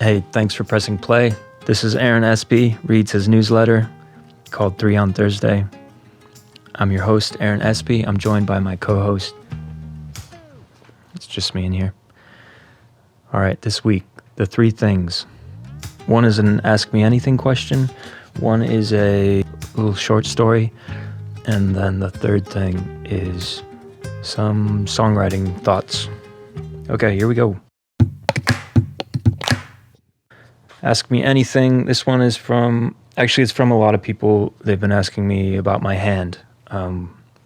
Hey, thanks for pressing play. This is Aaron Espy, reads his newsletter called 3 on Thursday. I'm your host, Aaron Espy. I'm joined by my co-host. It's just me in here. All right, this week, the 3 things. One is an Ask Me Anything question. One is a little short story. And then the third thing is some songwriting thoughts. Okay, here we go. Ask Me Anything. This one is it's from a lot of people. They've been asking me about my hand.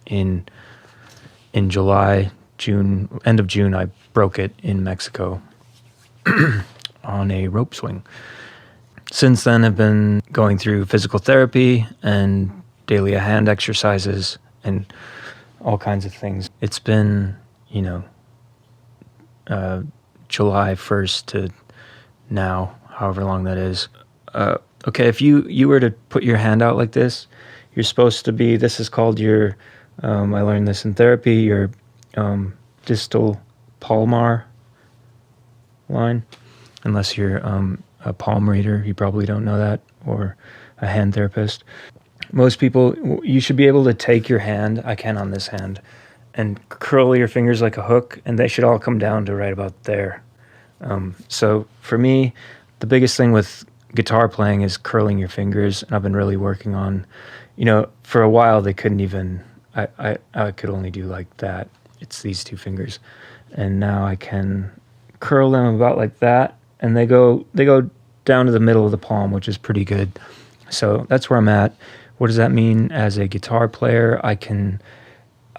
In July, June, end of June, I broke it in Mexico on a rope swing. Since then, I've been going through physical therapy and daily hand exercises and all kinds of things. It's been, July 1st to now, however long that is. Okay, if you were to put your hand out like this, you're supposed to be, this is called your, I learned this in therapy, your distal palmar line. Unless you're a palm reader, you probably don't know that, or a hand therapist. Most people, you should be able to take your hand, I can on this hand, and curl your fingers like a hook, and they should all come down to right about there. So for me, the biggest thing with guitar playing is curling your fingers, and I've been really working on, for a while they couldn't even, I could only do like that. It's these 2 fingers. And now I can curl them about like that, and they go down to the middle of the palm, which is pretty good. So that's where I'm at. What does that mean as a guitar player? I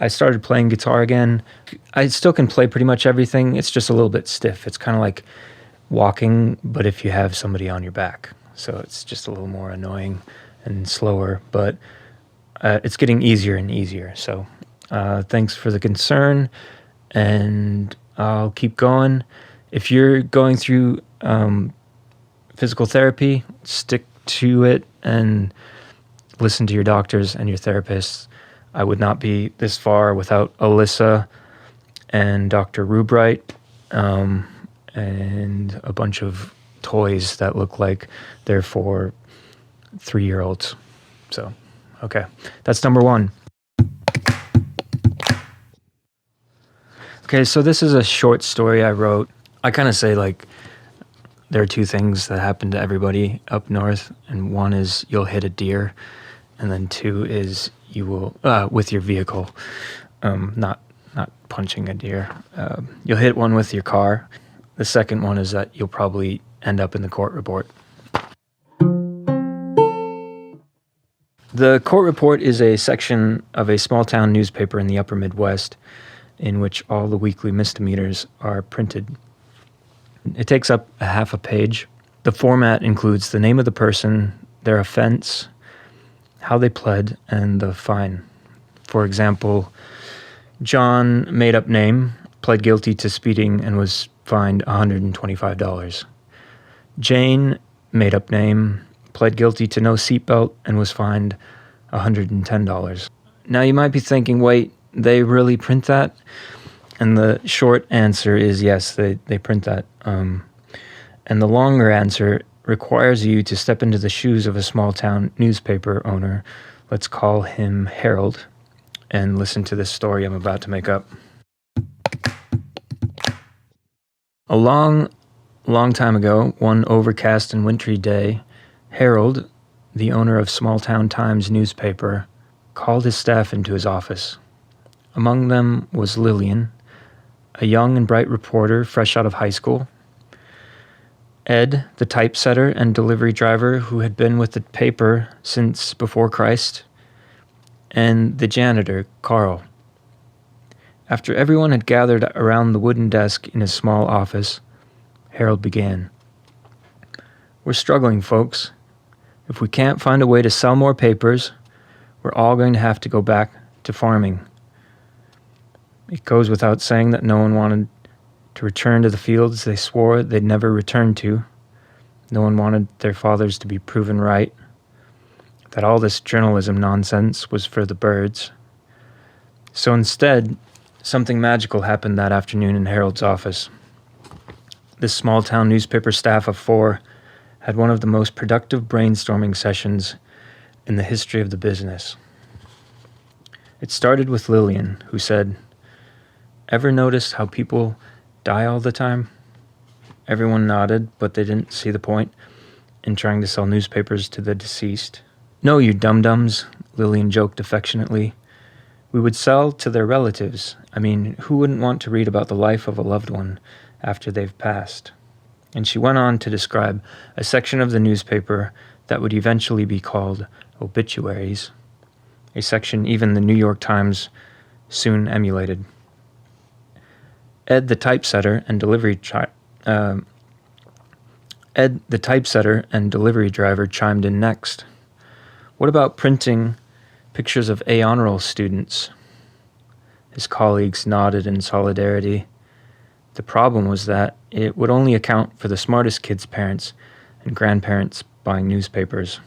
started playing guitar again. I still can play pretty much everything. It's just a little bit stiff. It's kind of like walking, but if you have somebody on your back. So it's just a little more annoying and slower, but it's getting easier and easier. So thanks for the concern, and I'll keep going. If you're going through physical therapy, stick to it and listen to your doctors and your therapists. I would not be this far without Alyssa and Dr. Rubright, and a bunch of toys that look like they're for 3-year-olds. So, okay, that's number 1. Okay, so this is a short story I wrote. I kind of say there are 2 things that happen to everybody up north, and one is you'll hit a deer, and then 2 is you will, with your vehicle, not punching a deer. You'll hit one with your car. The second one is that you'll probably end up in the court report. The court report is a section of a small-town newspaper in the upper Midwest in which all the weekly misdemeanors are printed. It takes up a half a page. The format includes the name of the person, their offense, how they pled, and the fine. For example, John, made up name, pled guilty to speeding and was fined $125. Jane, made up name, pled guilty to no seatbelt and was fined $110. Now you might be thinking, wait, they really print that? And the short answer is yes, they print that. And the longer answer requires you to step into the shoes of a small town newspaper owner. Let's call him Harold, and listen to this story I'm about to make up. A long time ago, one overcast and wintry day, Harold, the owner of Small Town Times newspaper, called his staff into his office. Among them was Lillian, a young and bright reporter fresh out of high school, Ed, the typesetter and delivery driver who had been with the paper since before Christ, and the janitor, Carl. After everyone had gathered around the wooden desk in his small office, Harold began. "We're struggling, folks. If we can't find a way to sell more papers, we're all going to have to go back to farming. It goes without saying that no one wanted to return to the fields they swore they'd never return to. No one wanted their fathers to be proven right, that all this journalism nonsense was for the birds. So instead, something magical happened that afternoon in Harold's office. This small-town newspaper staff of 4 had one of the most productive brainstorming sessions in the history of the business. It started with Lillian, who said, "Ever noticed how people die all the time?" Everyone nodded, but they didn't see the point in trying to sell newspapers to the deceased. "No, you dum-dums," Lillian joked affectionately. "We would sell to their relatives. I mean, who wouldn't want to read about the life of a loved one after they've passed?" And she went on to describe a section of the newspaper that would eventually be called obituaries, a section even the New York Times soon emulated. Ed, the typesetter and delivery driver, chimed in next. "What about printing pictures of A honor roll students?" His colleagues nodded in solidarity. The problem was that it would only account for the smartest kids' parents and grandparents buying newspapers.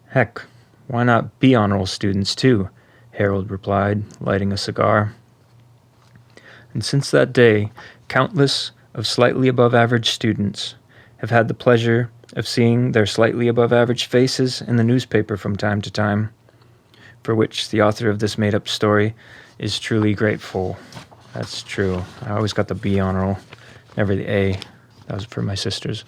"Heck, why not B honor roll students too?" Harold replied, lighting a cigar. And since that day, countless of slightly above average students have had the pleasure of seeing their slightly above average faces in the newspaper from time to time, for which the author of this made-up story is truly grateful. That's true. I always got the B honor roll, never the A. That was for my sisters.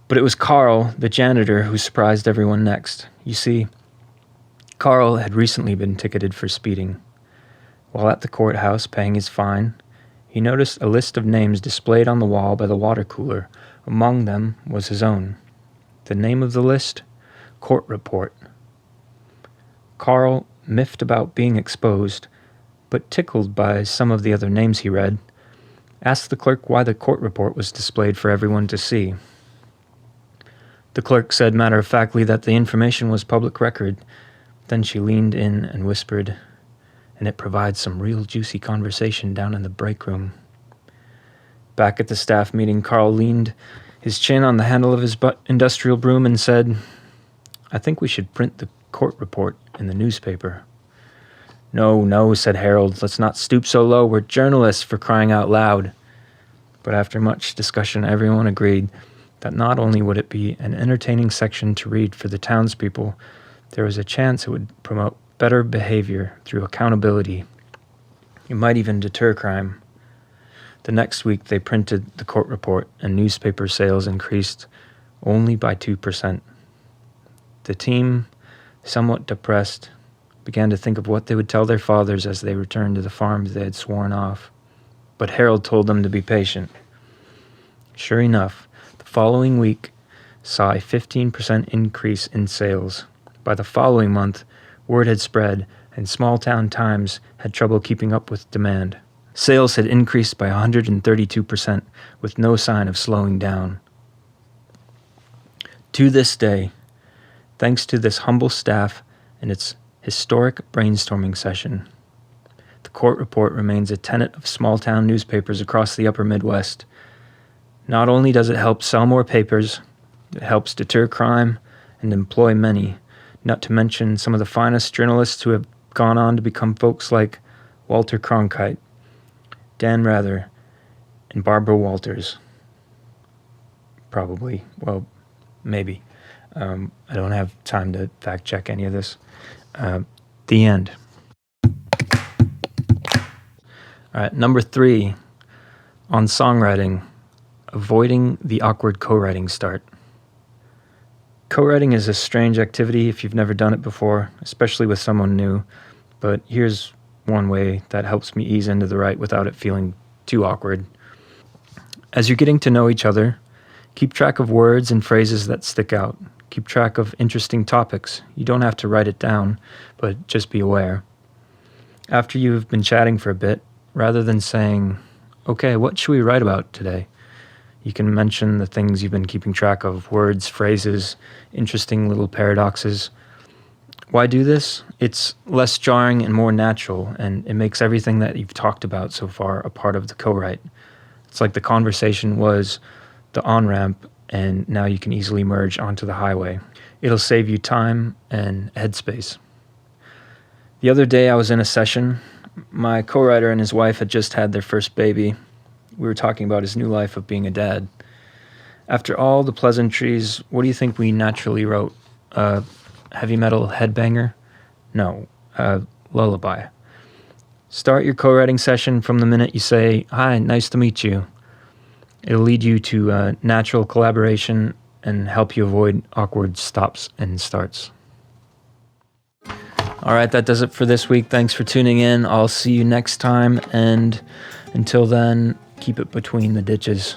But it was Carl, the janitor, who surprised everyone next. You see, Carl had recently been ticketed for speeding. While at the courthouse paying his fine, he noticed a list of names displayed on the wall by the water cooler. Among them was his own. The name of the list? Court Report. Carl, miffed about being exposed, but tickled by some of the other names he read, asked the clerk why the court report was displayed for everyone to see. The clerk said matter-of-factly that the information was public record. Then she leaned in and whispered, "And it provides some real juicy conversation down in the break room." Back at the staff meeting, Carl leaned his chin on the handle of his industrial broom and said, "I think we should print the court report in the newspaper." No, said Harold. "Let's not stoop so low. We're journalists, for crying out loud." But after much discussion, everyone agreed that not only would it be an entertaining section to read for the townspeople, there was a chance it would promote better behavior through accountability. It might even deter crime. The next week they printed the court report, and newspaper sales increased only by 2%. The team, somewhat depressed, began to think of what they would tell their fathers as they returned to the farms they had sworn off. But Harold told them to be patient. Sure enough, the following week saw a 15% increase in sales. By the following month, word had spread, and small-town Times had trouble keeping up with demand. Sales had increased by 132%, with no sign of slowing down. To this day, thanks to this humble staff and its historic brainstorming session, the court report remains a tenet of small-town newspapers across the upper Midwest. Not only does it help sell more papers, it helps deter crime and employ many, not to mention some of the finest journalists who have gone on to become folks like Walter Cronkite, Dan Rather, and Barbara Walters. Probably. Well, maybe. I don't have time to fact check any of this. The end. All right, number 3 on songwriting, avoiding the awkward co-writing start. Co-writing is a strange activity if you've never done it before, especially with someone new, but here's one way that helps me ease into the write without it feeling too awkward. As you're getting to know each other, keep track of words and phrases that stick out. Keep track of interesting topics. You don't have to write it down, but just be aware. After you've been chatting for a bit, rather than saying, "Okay, what should we write about today?" you can mention the things you've been keeping track of, words, phrases, interesting little paradoxes. Why do this? It's less jarring and more natural, and it makes everything that you've talked about so far a part of the co-write. It's like the conversation was the on-ramp, and now you can easily merge onto the highway. It'll save you time and headspace. The other day I was in a session. My co-writer and his wife had just had their first baby. we were talking about his new life of being a dad. After all the pleasantries, what do you think we naturally wrote? Heavy metal headbanger? No, lullaby. Start your co-writing session from the minute you say, "Hi, nice to meet you." It'll lead you to natural collaboration and help you avoid awkward stops and starts. All right, that does it for this week. Thanks for tuning in. I'll see you next time, and until then, keep it between the ditches.